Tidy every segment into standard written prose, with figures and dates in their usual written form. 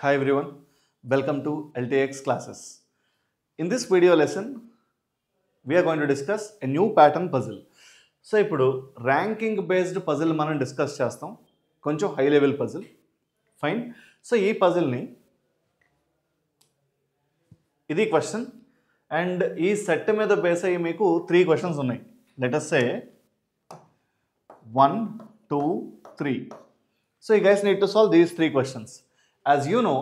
Hi everyone, welcome to LTX classes. In this video lesson, we are going to discuss a new pattern puzzle. So, ఇప్పుడు ranking based puzzle మనం discuss చేస్తాం. కొంచెం high level puzzle. Fine. So, ఈ puzzle ని ఇది question and ఈ set మీద base అయ్యి మీకు 3 క్వశ్చన్స్ ఉన్నాయి. Let us say 1, 2, 3. So, you guys need to solve these 3 questions. As you know,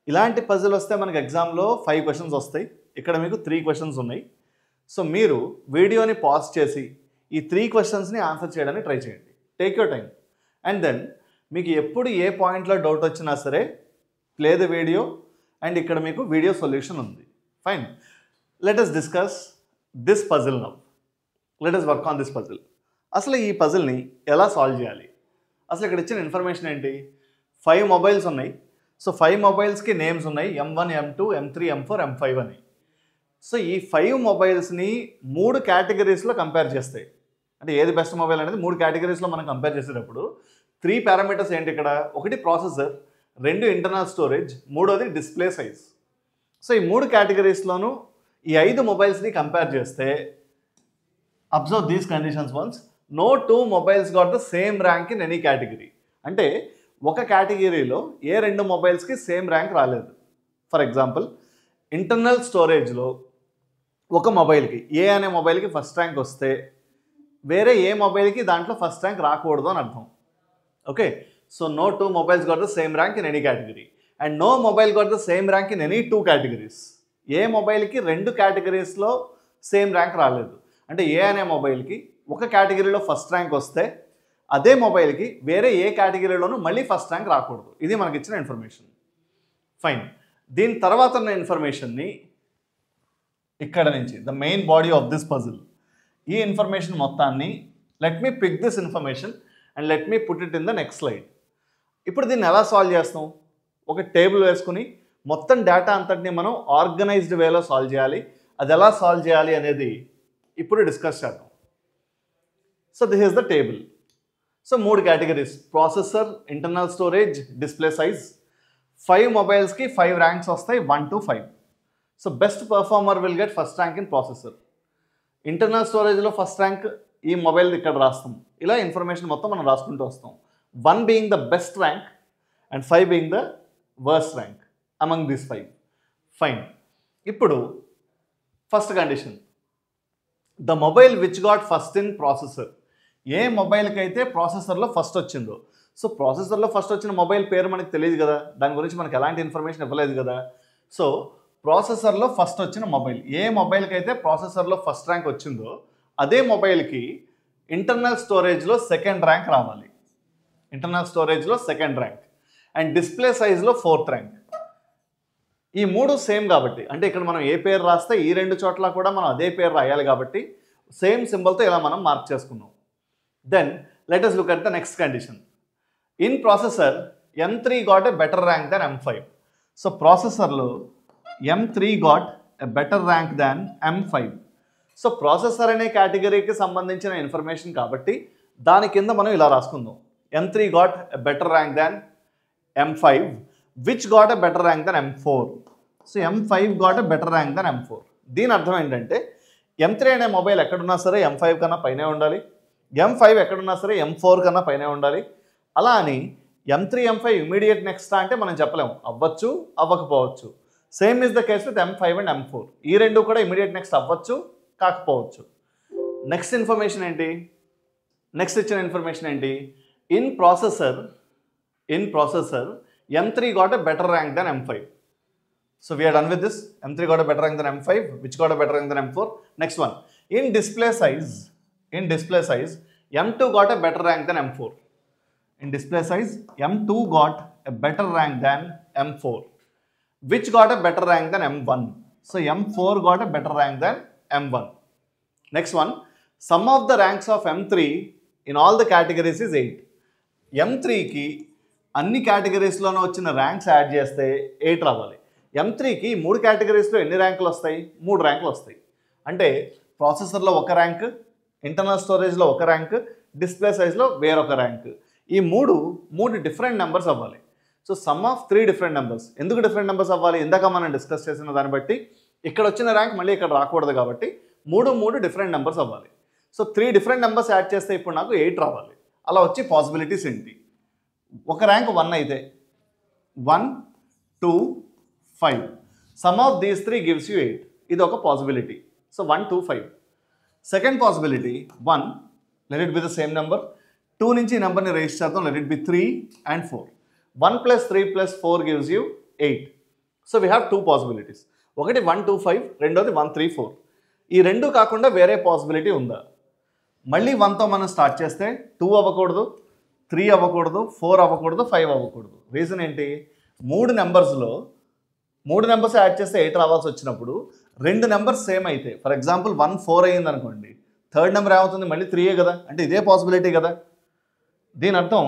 ఇలాంటి పజిల్ వస్తే మనకి ఎగ్జామ్లో 5 క్వశ్చన్స్ వస్తాయి. ఇక్కడ మీకు 3 క్వశ్చన్స్ ఉన్నాయి. సో మీరు వీడియోని పాజ్ చేసి ఈ 3 క్వశ్చన్స్ని ఆన్సర్ చేయడానికి ట్రై చేయండి. Take your time and then మీకు ఎప్పుడు ఏ పాయింట్లో డౌట్ వచ్చినా సరే ప్లే ద వీడియో అండ్ ఇక్కడ మీకు వీడియో సొల్యూషన్ ఉంది. Fine, let us discuss this puzzle now. Let us work on this puzzle. అసలు ఈ పజిల్ని ఎలా సాల్వ్ చేయాలి? అసలు ఇక్కడ ఇచ్చిన ఇన్ఫర్మేషన్ ఏంటి? 5 మొబైల్స్ ఉన్నాయి. సో 5 మొబైల్స్కి నేమ్స్ ఉన్నాయి, M1, M2, M3, M4, M5 అని. సో ఈ 5 మొబైల్స్ని 3 కేటగిరీస్లో కంపేర్ చేస్తాయి. అంటే ఏది బెస్ట్ మొబైల్ అనేది 3 కేటగిరీస్లో మనం కంపేర్ చేసేటప్పుడు 3 పారామీటర్స్ ఏంటి ఇక్కడ? ఒకటి ప్రాసెసర్, 2 ఇంటర్నల్ స్టోరేజ్, 3వది డిస్ప్లే సైజ్. సో ఈ 3 కేటగిరీస్లోనూ ఈ 5 మొబైల్స్ని కంపేర్ చేస్తే observe these conditions once. No 2 mobiles got the same rank in any category. అంటే ఒక కేటగిరీలో ఏ 2 మొబైల్స్కి సేమ్ ర్యాంక్ రాలేదు. ఫర్ ఎగ్జాంపుల్, ఇంటర్నల్ స్టోరేజ్లో ఒక మొబైల్కి ఏ అనే మొబైల్కి ఫస్ట్ ర్యాంక్ వస్తే వేరే ఏ మొబైల్కి దాంట్లో ఫస్ట్ ర్యాంక్ రాకూడదు అని అర్థం. Okay, so no 2 mobiles got the same rank in any category and no mobile got the same rank in any 2 categories. ఏ మొబైల్కి 2 కేటగిరీస్లో సేమ్ ర్యాంక్ రాలేదు. అంటే ఏ అనే మొబైల్కి ఒక కేటగిరీలో ఫస్ట్ ర్యాంక్ వస్తే అదే మొబైల్కి వేరే ఏ కేటగిరీలోనూ మళ్ళీ ఫస్ట్ ర్యాంక్ రాకూడదు. ఇది మనకి ఇచ్చిన ఇన్ఫర్మేషన్. ఫైన్, దీని తర్వాత ఉన్న ఇన్ఫర్మేషన్ని ఇక్కడ నుంచి the main body of this puzzle, ఈ ఇన్ఫర్మేషన్ మొత్తాన్ని let me pick this information and let me put it in the next slide. ఇప్పుడు దీన్ని ఎలా సాల్వ్ చేస్తాం? ఒక టేబుల్ వేసుకుని మొత్తం డేటా అంతటిని మనం ఆర్గనైజ్డ్ వేలో సాల్వ్ చేయాలి. అది ఎలా సాల్వ్ చేయాలి అనేది ఇప్పుడు డిస్కస్ చేద్దాం. So this is the table. So 3 categories: processor, internal storage, display size. 5 మొబైల్స్కి 5 ర్యాంక్స్ వస్తాయి, 1 to 5. So best performer will get first rank in processor. Internal స్టోరేజ్లో ఫస్ట్ ర్యాంక్ ఈ మొబైల్ ఇక్కడ రాస్తాం. ఇలా ఇన్ఫర్మేషన్ మొత్తం మనం రాసుకుంటూ వస్తాం. 1 being the best rank and 5 being the worst rank among this 5. Fine, ఇప్పుడు first condition, the mobile which got first in processor. ఏ మొబైల్కి అయితే ప్రాసెసర్లో ఫస్ట్ వచ్చిందో. సో ప్రాసెసర్లో ఫస్ట్ వచ్చిన మొబైల్ పేరు మనకు తెలియదు కదా, దాని గురించి మనకు ఎలాంటి ఇన్ఫర్మేషన్ ఇవ్వలేదు కదా. సో ప్రాసెసర్లో ఫస్ట్ వచ్చిన మొబైల్, ఏ మొబైల్కి అయితే ప్రాసెసర్లో ఫస్ట్ ర్యాంక్ వచ్చిందో అదే మొబైల్కి ఇంటర్నల్ స్టోరేజ్లో సెకండ్ ర్యాంక్ రావాలి. ఇంటర్నల్ స్టోరేజ్లో సెకండ్ ర్యాంక్ అండ్ డిస్ప్లే సైజ్లో 4th ర్యాంక్. ఈ 3 సేమ్ కాబట్టి, అంటే ఇక్కడ మనం ఏ పేరు రాస్తే ఈ 2 చోట్ల కూడా మనం అదే పేరు రాయాలి కాబట్టి సేమ్ సింబల్తో ఇలా మనం మార్క్ చేసుకున్నాం. Then let us look at the next condition. In processor, M3 got a better rank than M5. So processor lo M3 got a better rank than M5. So processor అనే కేటగిరీకి సంబంధించిన information కాబట్టి దాని కింద మనం ఇలా రాసుకుందాం. M3 got a better rank than M5 which got a better rank than M4. So M5 got a better rank than M4. దీని అర్థం ఏంటంటే M3 అనే మొబైల్ ఎక్కడున్నా సరే M5 కన్నా పైనే ఉండాలి, M5 ఎక్కడున్నా సరే M4 కన్నా పైనే ఉండాలి. అలా అని M3, M5 ఇమీడియట్ నెక్స్ట్ అంటే మనం చెప్పలేము, అవ్వచ్చు అవ్వకపోవచ్చు. Same is the case with M5 and M4. ఈ 2 కూడా ఇమీడియట్ నెక్స్ట్ అవ్వచ్చు కాకపోవచ్చు. నెక్స్ట్ ఇన్ఫర్మేషన్ ఏంటి? నెక్స్ట్ ఇచ్చిన ఇన్ఫర్మేషన్ ఏంటి? In processor M3 got a better rank than M5. So we are done with this. M3 got a better rank than M5 which got a better rank than M4. Next one, in display size M2 got a better rank than M4. In display size M2 got a better rank than M4 which got a better rank than M1. So M4 got a better rank than M1. Next one, sum of the ranks of M3 in all the categories is 8. M3కి అన్ని కేటగిరీస్లోనూ వచ్చిన ranks add చేస్తే 8 రావాలి. M3కి 3 కేటగిరీస్లో ఎన్ని ర్యాంకులు వస్తాయి? 3 ర్యాంకులు వస్తాయి. అంటే ప్రాసెసర్లో 1 ర్యాంక్, ఇంటర్నల్ స్టోరేజ్లో 1 ర్యాంక్, డిస్ప్లే సైజ్లో వేరొక ర్యాంక్. ఈ 3 డిఫరెంట్ నెంబర్స్ అవ్వాలి. So some of 3 different numbers. ఎందుకు డిఫరెంట్ నెంబర్స్ అవ్వాలి? ఇందాక మనం డిస్కస్ చేసిన దాన్ని బట్టి ఇక్కడ వచ్చిన ర్యాంక్ మళ్ళీ ఇక్కడ రాకూడదు కాబట్టి 3 డిఫరెంట్ నెంబర్స్ అవ్వాలి. సో 3 డిఫరెంట్ నెంబర్స్ యాడ్ చేస్తే ఇప్పుడు నాకు 8 రావాలి. అలా వచ్చి పాసిబిలిటీస్ ఏంటి? ఒక ర్యాంక్ 1 అయితే 1, 2, 5. Some of these 3 gives you 8. ఇది ఒక possibility. So 1, 2, 5. Second possibility 1, let it be the same number. 2 నుంచి ఈ నెంబర్ని రేస్ చేద్దాం. Let it be 3 and 4. 1 + 3 + 4 gives you 8. So we have 2 possibilities. ఒకటి 1, 2, 5, రెండోది 1, 3, 4. ఈ రెండు కాకుండా వేరే పాసిబిలిటీ ఉందా? మళ్ళీ 1తో మనం స్టార్ట్ చేస్తే 2 అవ్వకూడదు, 3 అవ్వకూడదు, 4 అవ్వకూడదు, 5 అవ్వకూడదు. రీజన్ ఏంటి? 3 నెంబర్స్ యాడ్ చేస్తే 8 రావాల్సి వచ్చినప్పుడు 2 నెంబర్స్ సేమ్ అయితే, ఫర్ ఎగ్జాంపుల్ 1, 4 అయ్యింది అనుకోండి, థర్డ్ నెంబర్ ఏమవుతుంది? మళ్ళీ 3 కదా, అంటే ఇదే పాసిబిలిటీ కదా. దీని అర్థం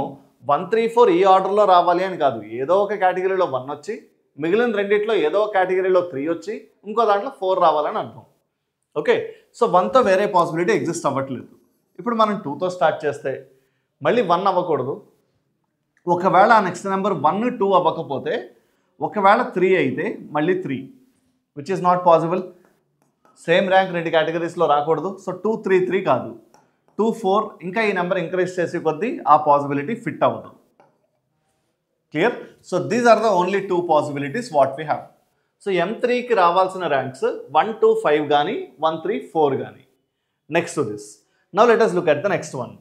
1, 3, 4 ఈ ఆర్డర్లో రావాలి అని కాదు. ఏదో ఒక కేటగిరీలో 1 వచ్చి, మిగిలిన రెండిట్లో ఏదో ఒక కేటగిరీలో 3 వచ్చి, ఇంకో దాంట్లో 4 రావాలని అర్థం. ఓకే, సో 1తో వేరే పాసిబిలిటీ ఎగ్జిస్ట్ అవ్వట్లేదు. ఇప్పుడు మనం 2తో స్టార్ట్ చేస్తే మళ్ళీ 1 అవ్వకూడదు. ఒకవేళ ఆ నెక్స్ట్ నెంబర్ 1, 2 అవ్వకపోతే, ఒకవేళ 3 అయితే మళ్ళీ 3, which is not possible. Same rank 2 కేటగిరీస్లో రాకూడదు. సో 2, 3, 3 కాదు, 2, 4. ఇంకా ఈ నెంబర్ ఇంక్రీజ్ చేసే కొద్దీ ఆ పాసిబిలిటీ ఫిట్ అవ్వదు. Clear? So these are the only 2 possibilities what we have. So M3కి రావాల్సిన ర్యాంక్స్ 1, 2, 5 కానీ 1, 3, 4 కానీ. Next to this, now let us look at the next one.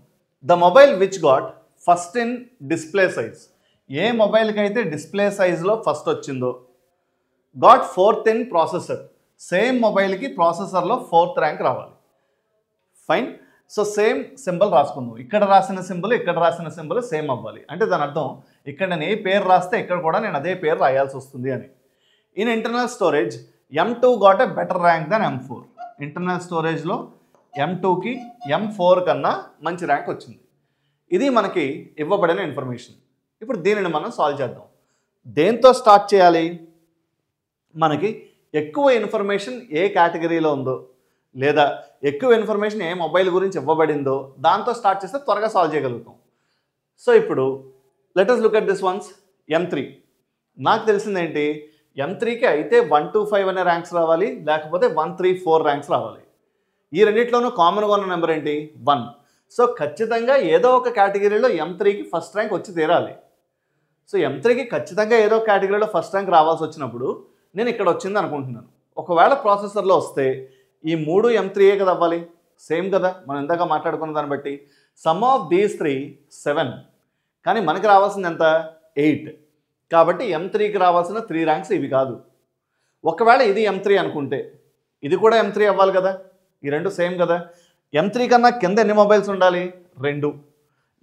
The mobile which got first in display size. ఏ మొబైల్కి అయితే display సైజ్లో first వచ్చిందో, got 4th in processor. Same మొబైల్కి ప్రాసెసర్లో 4th ర్యాంక్ రావాలి. ఫైన్. సో సేమ్ సింబల్ రాసుకుందాం. ఇక్కడ రాసిన సింబల్, ఇక్కడ రాసిన సింబల్ సేమ్ అవ్వాలి. అంటే దాని అర్థం ఇక్కడ నేను ఏ పేరు రాస్తే ఇక్కడ కూడా నేను అదే పేరు రాయాల్సి వస్తుంది అని. In internal storage M2 got a better rank than M4. Internal స్టోరేజ్లో M2కి M4 కన్నా మంచి ర్యాంక్ వచ్చింది. ఇది మనకి ఇవ్వబడిన ఇన్ఫర్మేషన్. ఇప్పుడు దీనిని మనం సాల్వ్ చేద్దాం. దేంతో స్టార్ట్ చేయాలి? మనకి ఎక్కువ ఇన్ఫర్మేషన్ ఏ కేటగిరీలో ఉందో, లేదా ఎక్కువ ఇన్ఫర్మేషన్ ఏ మొబైల్ గురించి ఇవ్వబడిందో దాంతో స్టార్ట్ చేస్తే త్వరగా సాల్వ్ చేయగలుగుతాం. సో ఇప్పుడు let us look at this ones. M3 నాకు తెలిసిందేంటి? M3కి అయితే 1, 2, 5 అనే ర్యాంక్స్ రావాలి, లేకపోతే 1, 3, 4 ర్యాంక్స్ రావాలి. ఈ రెండిట్లోనూ కామన్గా ఉన్న నెంబర్ ఏంటి? 1. సో ఖచ్చితంగా ఏదో ఒక కేటగిరీలో M3కి ఫస్ట్ ర్యాంక్ వచ్చి తీరాలి. సో M3కి ఖచ్చితంగా ఏదో కేటగిరీలో ఫస్ట్ ర్యాంక్ రావాల్సి వచ్చినప్పుడు నేను ఇక్కడ వచ్చింది అనుకుంటున్నాను. ఒకవేళ ప్రాసెసర్లో వస్తే ఈ 3 M3ఏ కదా అవ్వాలి, సేమ్ కదా మనం ఇందాక మాట్లాడుకున్న దాన్ని బట్టి. సమ్ ఆఫ్ దీస్ 3 7, కానీ మనకి రావాల్సింది ఎంత? 8. కాబట్టి M3కి రావాల్సిన 3 ర్యాంక్స్ ఇవి కాదు. ఒకవేళ ఇది M3 అనుకుంటే ఇది కూడా M3 అవ్వాలి కదా, ఈ రెండు సేమ్ కదా. M3 కన్నా కింద ఎన్ని మొబైల్స్ ఉండాలి? 2.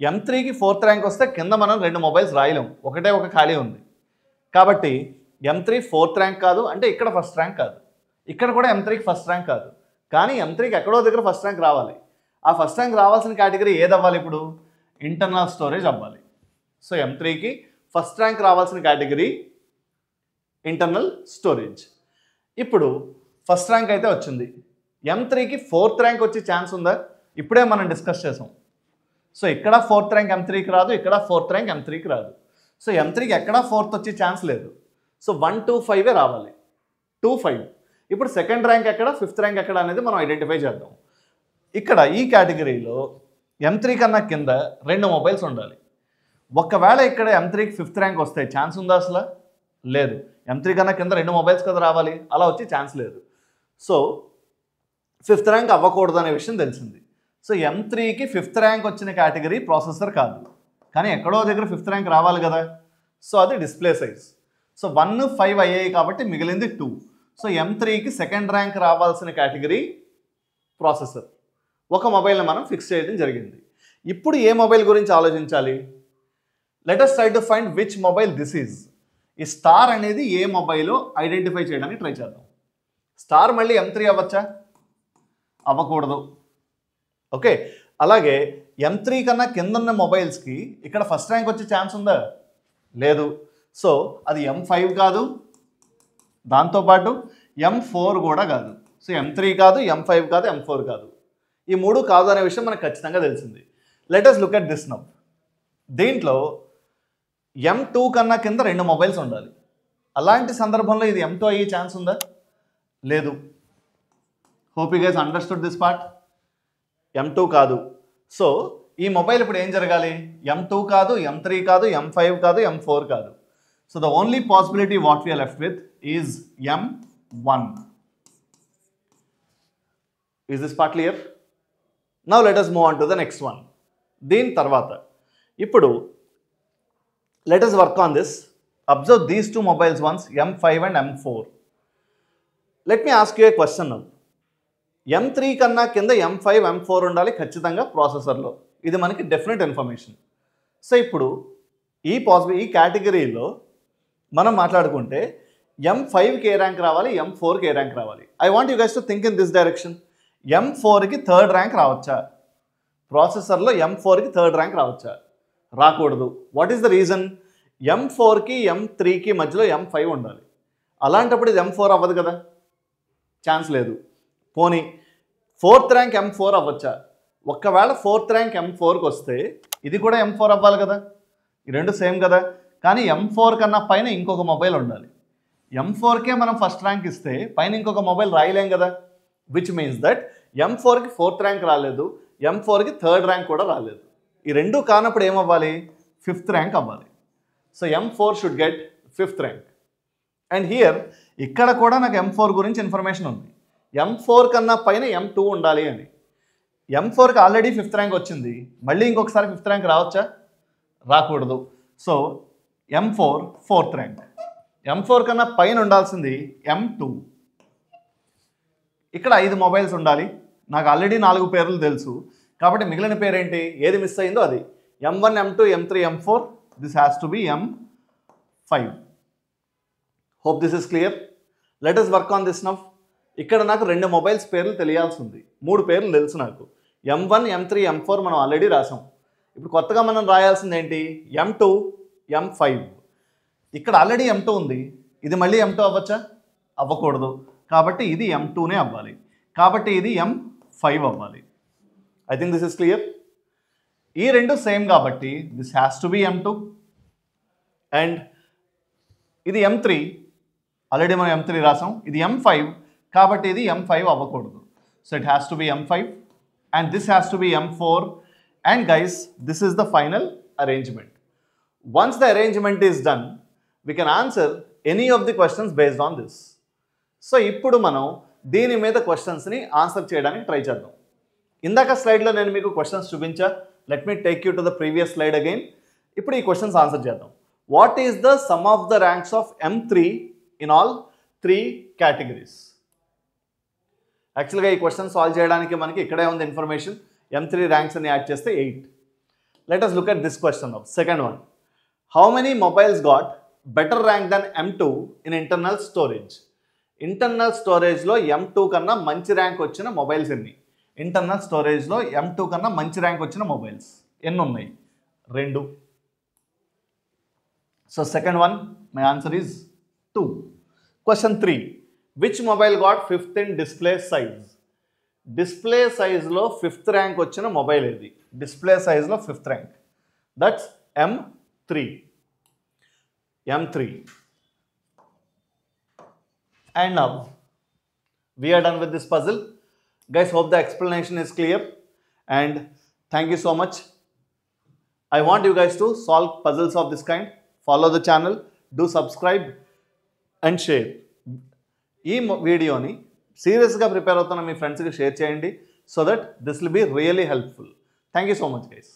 M3కి 4th ర్యాంక్ వస్తే కింద మనం 2 మొబైల్స్ రాయలేం, ఒకటే ఒక ఖాళీ ఉంది. కాబట్టి M3 4th ర్యాంక్ కాదు, అంటే ఇక్కడ ఫస్ట్ ర్యాంక్ కాదు, ఇక్కడ కూడా M3కి ఫస్ట్ ర్యాంక్ కాదు. కానీ M3కి ఎక్కడో దగ్గర ఫస్ట్ ర్యాంక్ రావాలి. ఆ ఫస్ట్ ర్యాంక్ రావాల్సిన కేటగిరీ ఏది అవ్వాలి? ఇప్పుడు ఇంటర్నల్ స్టోరేజ్ అవ్వాలి. సో M3కి ఫస్ట్ ర్యాంక్ రావాల్సిన కేటగిరీ ఇంటర్నల్ స్టోరేజ్. ఇప్పుడు ఫస్ట్ ర్యాంక్ అయితే వచ్చింది. M3కి 4th ర్యాంక్ వచ్చే ఛాన్స్ ఉందా? ఇప్పుడే మనం డిస్కస్ చేసాం. సో ఇక్కడ 4th ర్యాంక్ M3కి రాదు, ఇక్కడ 4th ర్యాంక్ M3కి రాదు. సో M3కి ఎక్కడా 4th వచ్చే ఛాన్స్ లేదు. సో 1, 2, 5 రావాలి. 2, 5. ఇప్పుడు సెకండ్ ర్యాంక్ ఎక్కడ, 5th ర్యాంక్ ఎక్కడ అనేది మనం ఐడెంటిఫై చేద్దాం. ఇక్కడ ఈ కేటగిరీలో M3 కన్నా కింద 2 మొబైల్స్ ఉండాలి. ఒకవేళ ఇక్కడ M3కి 5th ర్యాంక్ వస్తే ఛాన్స్ ఉందా? అసలు లేదు. M3 కన్నా కింద 2 మొబైల్స్ కదా రావాలి, అలా వచ్చి ఛాన్స్ లేదు. సో 5th ర్యాంక్ అవ్వకూడదు అనే విషయం తెలిసింది. సో M3కి 5th ర్యాంక్ వచ్చిన కేటగిరీ ప్రాసెసర్ కాదు, కానీ ఎక్కడో దగ్గర 5th ర్యాంక్ రావాలి కదా. సో అది డిస్ప్లే సైజ్. సో 1, 5 అయ్యాయి కాబట్టి మిగిలింది 2. సో M3కి సెకండ్ ర్యాంక్ రావాల్సిన కేటగిరీ ప్రాసెసర్. ఒక మొబైల్ని మనం ఫిక్స్ చేయడం జరిగింది. ఇప్పుడు ఏ మొబైల్ గురించి ఆలోచించాలి? Let us try to find which mobile this is. ఈ స్టార్ అనేది ఏ మొబైల్లో ఐడెంటిఫై చేయడానికి ట్రై చేద్దాం. స్టార్ మళ్ళీ M3 అవ్వచ్చా? అవ్వకూడదు. ఓకే, అలాగే M3 కన్నా కింద ఉన్న మొబైల్స్కి ఇక్కడ ఫస్ట్ ర్యాంక్ వచ్చే ఛాన్స్ ఉందా? లేదు. సో అది M5 కాదు, దాంతోపాటు M4 కూడా కాదు. సో M3 కాదు, M5 కాదు, M4 కాదు. ఈ 3 కాదు అనే విషయం మనకు ఖచ్చితంగా తెలిసింది. Let us look at this now. దీంట్లో M2 కన్నా కింద 2 మొబైల్స్ ఉండాలి. అలాంటి సందర్భంలో ఇది M2 అయ్యే ఛాన్స్ ఉందా? లేదు. Hope you guys understood this part. M2 కాదు. సో ఈ మొబైల్ ఇప్పుడు ఏం జరగాలి? M2 కాదు, M3 కాదు, M5 కాదు, M4 కాదు. So the only possibility what we are left with is M1. Is this part clear? Now let us move on to the next one. దీని తర్వాత ఇప్పుడు let us work on this. Observe these two mobiles once, M5 and M4. Let me ask you a question now. M3 కన్నా కింద M5, M4 ఉండాలి ఖచ్చితంగా ప్రాసెసర్లో. ఇది మనకి డెఫినెట్ ఇన్ఫర్మేషన్. సో ఇప్పుడు ఈ కేటగిరీలో మనం మాట్లాడుకుంటే M5కి ఏ ర్యాంక్ రావాలి, M4కి ఏ ర్యాంక్ రావాలి? I want you guys to think in this direction. M4కి థర్డ్ ర్యాంక్ రావచ్చా? ప్రాసెసర్లో M4కి థర్డ్ ర్యాంక్ రావచ్చా? రాకూడదు. What is the reason? M4కి M3కి మధ్యలో M5 ఉండాలి. అలాంటప్పుడు ఇది M4 అవ్వదు కదా, ఛాన్స్ లేదు. పోనీ ఫోర్త్ ర్యాంక్ M4 అవ్వచ్చా? ఒక్కవేళ ఫోర్త్ ర్యాంక్ M4కి వస్తే ఇది కూడా M4 అవ్వాలి కదా, ఈ రెండు సేమ్ కదా. కానీ M4 కన్నా పైన ఇంకొక మొబైల్ ఉండాలి. M4కే మనం ఫస్ట్ ర్యాంక్ ఇస్తే పైన ఇంకొక మొబైల్ రాయలేం కదా, విచ్ మీన్స్ దట్ M4కి ఫోర్త్ ర్యాంక్ రాలేదు, M4కి థర్డ్ ర్యాంక్ కూడా రాలేదు. ఈ రెండు కానప్పుడు ఏమవ్వాలి? ఫిఫ్త్ ర్యాంక్ అవ్వాలి. So M4 should get fifth rank. And here ఇక్కడ కూడా నాకు M4 గురించి ఇన్ఫర్మేషన్ ఉంది. M4 కన్నా పైన M2 ఉండాలి అని. M4కి ఆల్రెడీ ఫిఫ్త్ ర్యాంక్ వచ్చింది, మళ్ళీ ఇంకొకసారి ఫిఫ్త్ ర్యాంక్ రావచ్చా? రాకూడదు. So M4 fourth rank. M4 కన్నా పైన ఉండాల్సింది M2. ఇక్కడ 5 మొబైల్స్ ఉండాలి. నాకు ఆల్రెడీ 4 పేర్లు తెలుసు కాబట్టి మిగిలిన పేరేంటి? ఏది మిస్ అయిందో అది. M1, M2, M3, M4. This has to be M5. Hope this is clear. Let us work on this now. ఇక్కడ నాకు 2 మొబైల్స్ పేర్లు తెలియాల్సి ఉంది. 3 పేర్లు తెలుసు నాకు. M1, M3, M4 మనం ఆల్రెడీ రాసాం. ఇప్పుడు కొత్తగా మనం రాయాల్సింది ఏంటి? M2, M5. ఇక్కడ ఆల్రెడీ M2 ఉంది, ఇది మళ్ళీ M2 అవ్వచ్చా? అవ్వకూడదు. కాబట్టి ఇది M2నే అవ్వాలి. కాబట్టి ఇది M5 అవ్వాలి. I think this is clear. ఈ రెండు సేమ్ కాబట్టి this has to be M2. And ఇది M3, ఆల్రెడీ మనం M3 రాసాం. ఇది M5 కాబట్టి ఇది M5 అవ్వకూడదు. So it has to be M5 and this has to be M4. And guys, this is the final arrangement. Once the arrangement is done, we can answer any of the questions based on this. So ఇప్పుడు మనం దీని మీద క్వశ్చన్స్ని answer చేయడానికి try చేద్దాం. ఇందాక స్లైడ్లో నేను మీకు క్వశ్చన్స్ చూపించా. Let me take you to the previous slide again. ఇప్పుడు ఈ క్వశ్చన్స్ ఆన్సర్ చేద్దాం. What is the sum of the ranks of M3 in all 3 categories? యాక్చువల్గా ఈ క్వశ్చన్ సాల్వ్ చేయడానికి మనకి ఇక్కడే ఉంది ఇన్ఫర్మేషన్. M3 ర్యాంక్స్ అని యాడ్ చేస్తే 8. Let us look at this question now. Second one. How many mobiles got better rank than M2 in internal storage? Internal స్టోరేజ్లో M2 కన్నా మంచి ర్యాంక్ వచ్చిన మొబైల్స్ ఎన్ని? ఇంటర్నల్ స్టోరేజ్లో M2 కన్నా మంచి ర్యాంక్ వచ్చిన మొబైల్స్ ఎన్ని ఉన్నాయి? 2. So second one, my answer is 2. Question 3. Which mobile got 5th in display size? Display సైజ్లో 5th ర్యాంక్ వచ్చిన మొబైల్ ఏది? డిస్ప్లే సైజ్లో 5th rank, that's M3. And now we are done with this puzzle. Guys, hope the explanation is clear and thank you so much. I want you guys to solve puzzles of this kind. Follow the channel, do subscribe and share. ఈ వీడియోని సీరియస్గా prepare అవుతున్న మీ ఫ్రెండ్స్కి share చేయండి so that this will be really helpful. Thank you so much guys.